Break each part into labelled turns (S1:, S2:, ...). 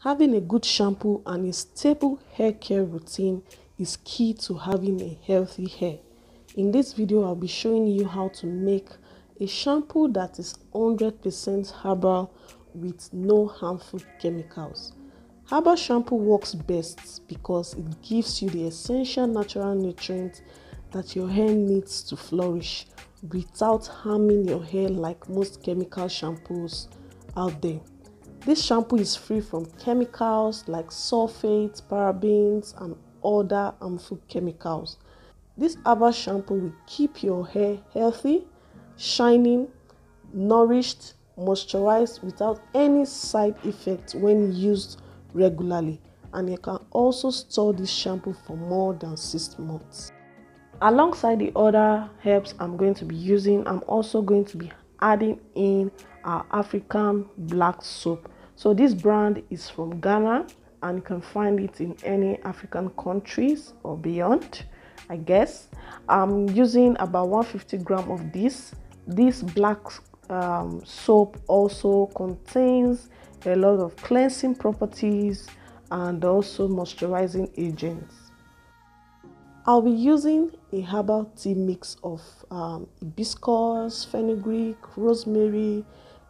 S1: Having a good shampoo and a stable hair care routine is key to having a healthy hair. In this video, I'll be showing you how to make a shampoo that is 100% herbal with no harmful chemicals. Herbal shampoo works best because it gives you the essential natural nutrients that your hair needs to flourish without harming your hair like most chemical shampoos out there. This shampoo is free from chemicals like sulfates, parabens, and other harmful chemicals. This herbal shampoo will keep your hair healthy, shining, nourished, moisturized without any side effects when used regularly. And you can also store this shampoo for more than 6 months. Alongside the other herbs I'm going to be using, I'm also going to be adding in our African black soap. So this brand is from Ghana and you can find it in any African countries or beyond, I guess. I'm using about 150 grams of this. This black soap also contains a lot of cleansing properties and also moisturizing agents. I'll be using a herbal tea mix of hibiscus, fenugreek, rosemary,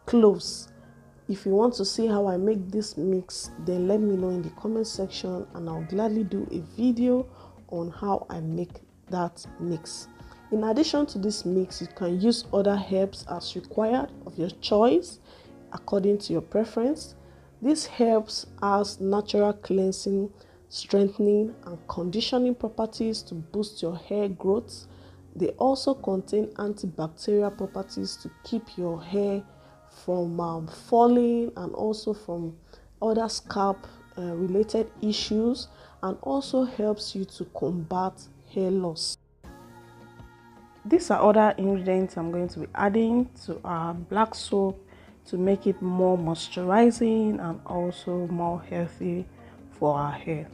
S1: cloves. If you want to see how I make this mix, then let me know in the comment section and I'll gladly do a video on how I make that mix. In addition to this mix, you can use other herbs as required of your choice according to your preference. These herbs has natural cleansing, strengthening and conditioning properties to boost your hair growth. They also contain antibacterial properties to keep your hair from falling and also from other scalp related issues, and also helps you to combat hair loss. These are other ingredients I'm going to be adding to our black soap to make it more moisturizing and also more healthy for our hair.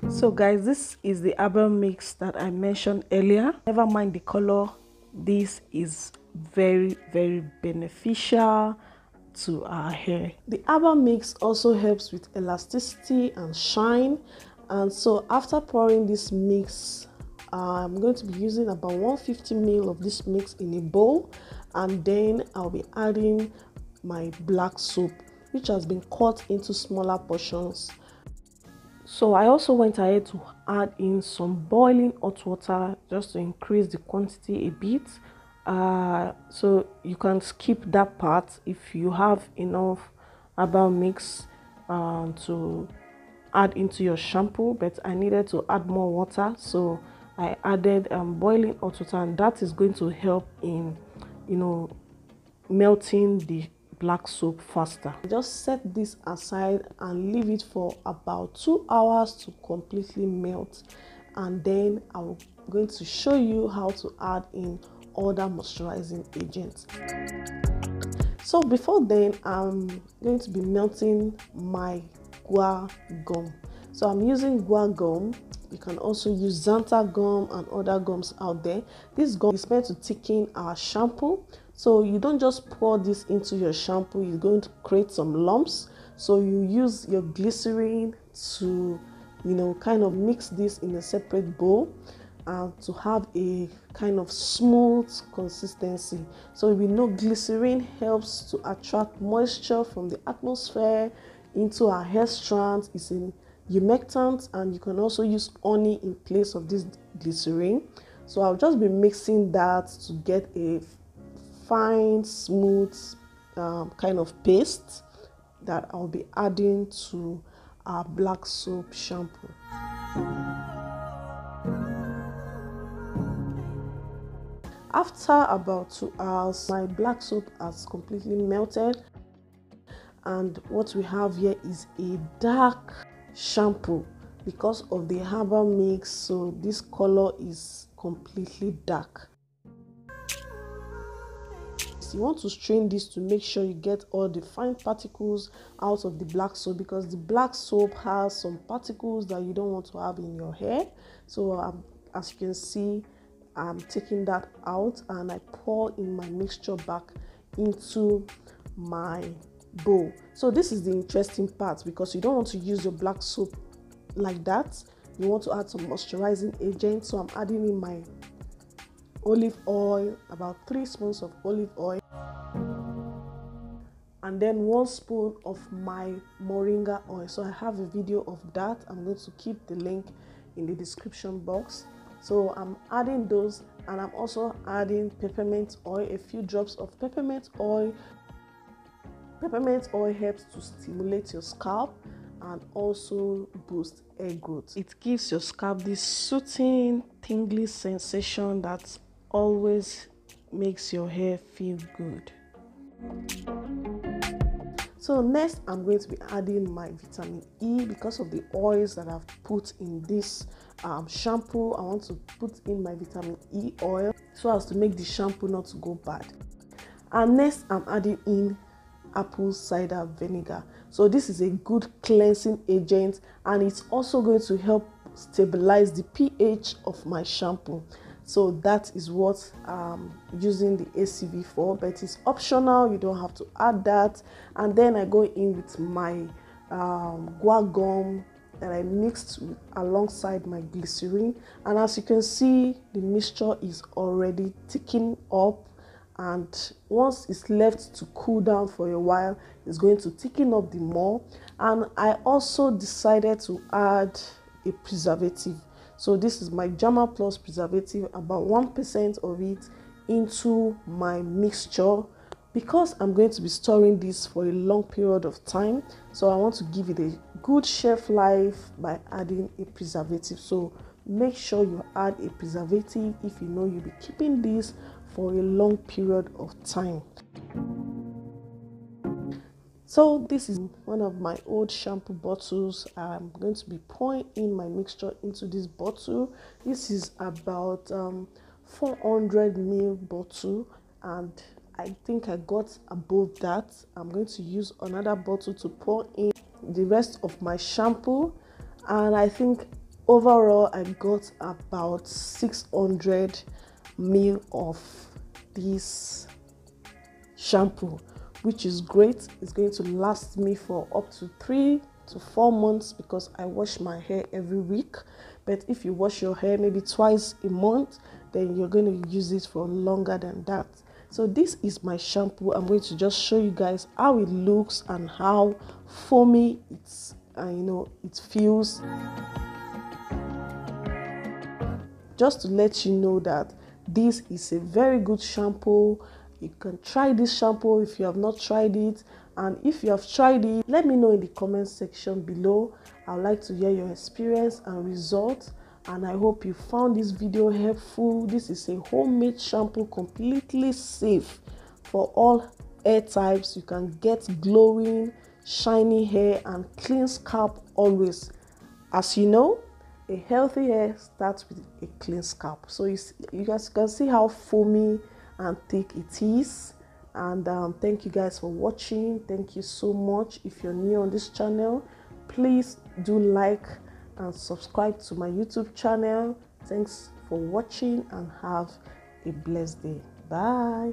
S1: So guys, this is the herbal mix that I mentioned earlier. Never mind the color, this is very beneficial to our hair. The herbal mix also helps with elasticity and shine. And so after pouring this mix, I'm going to be using about 150 ml of this mix in a bowl, and then I'll be adding my black soap, which has been cut into smaller portions. So I also went ahead to add in some boiling hot water just to increase the quantity a bit. So you can skip that part if you have enough herbal mix to add into your shampoo, but I needed to add more water, so I added boiling hot water, and that is going to help in melting the black soap faster. Just set this aside and leave it for about 2 hours to completely melt, and then I'm going to show you how to add in other moisturizing agents. So before then, I'm going to be melting my guar gum. So I'm using guar gum. You can also use xantha gum and other gums out there. This gum is meant to thicken our shampoo. So you don't just pour this into your shampoo, you're going to create some lumps. So you use your glycerin to, kind of mix this in a separate bowl to have a kind of smooth consistency. So we know glycerin helps to attract moisture from the atmosphere into our hair strands. It's a humectant, and you can also use honey in place of this glycerin. So I'll just be mixing that to get a fine, smooth kind of paste that I'll be adding to our black soap shampoo. After about 2 hours, my black soap has completely melted, and what we have here is a dark shampoo because of the herbal mix. So this color is completely dark. You want to strain this to make sure you get all the fine particles out of the black soap, because the black soap has some particles that you don't want to have in your hair. So as you can see, I'm taking that out and I pour in my mixture back into my bowl. So this is the interesting part, because you don't want to use your black soap like that. You want to add some moisturizing agent. So I'm adding in my olive oil, about 3 spoons of olive oil, and then 1 spoon of my moringa oil. So I have a video of that. I'm going to keep the link in the description box. So I'm adding those, and I'm also adding peppermint oil, a few drops of peppermint oil. Peppermint oil helps to stimulate your scalp and also boost hair growth. It gives your scalp this soothing, tingly sensation that always makes your hair feel good. So next, I'm going to be adding my vitamin E. Because of the oils that I've put in this shampoo, I want to put in my vitamin E oil so as to make the shampoo not to go bad. And next, I'm adding in apple cider vinegar. So this is a good cleansing agent, and it's also going to help stabilize the pH of my shampoo. So that is what I'm using the ACV for, but it's optional. You don't have to add that. And then I go in with my guar gum that I mixed with alongside my glycerin, and as you can see, the mixture is already thickening up, and once it's left to cool down for a while, it's going to thicken up the more. And I also decided to add a preservative. So this is my Jama Plus preservative, about 1% of it into my mixture, because I'm going to be storing this for a long period of time. So I want to give it a good shelf life by adding a preservative. So make sure you add a preservative if you know you'll be keeping this for a long period of time. So this is one of my old shampoo bottles. I'm going to be pouring in my mixture into this bottle. This is about 400 ml bottle, and I think I got above that. I'm going to use another bottle to pour in the rest of my shampoo, and I think overall I got about 600 ml of this shampoo, which is great. It's going to last me for up to 3 to 4 months, because I wash my hair every week. But if you wash your hair maybe twice a month, then you're going to use it for longer than that. So this is my shampoo. I'm going to just show you guys how it looks and how foamy it's it feels. Just to let you know that this is a very good shampoo. You can try this shampoo if you have not tried it, and if you have tried it, let me know in the comment section below. I'd like to hear your experience and results, and I hope you found this video helpful. This is a homemade shampoo, completely safe for all hair types. You can get glowing, shiny hair and clean scalp always. As you know, a healthy hair starts with a clean scalp. So you guys can see how foamy and thick it is. And thank you guys for watching. Thank you so much. If you're new on this channel, please do like and subscribe to my YouTube channel. Thanks for watching and have a blessed day. Bye.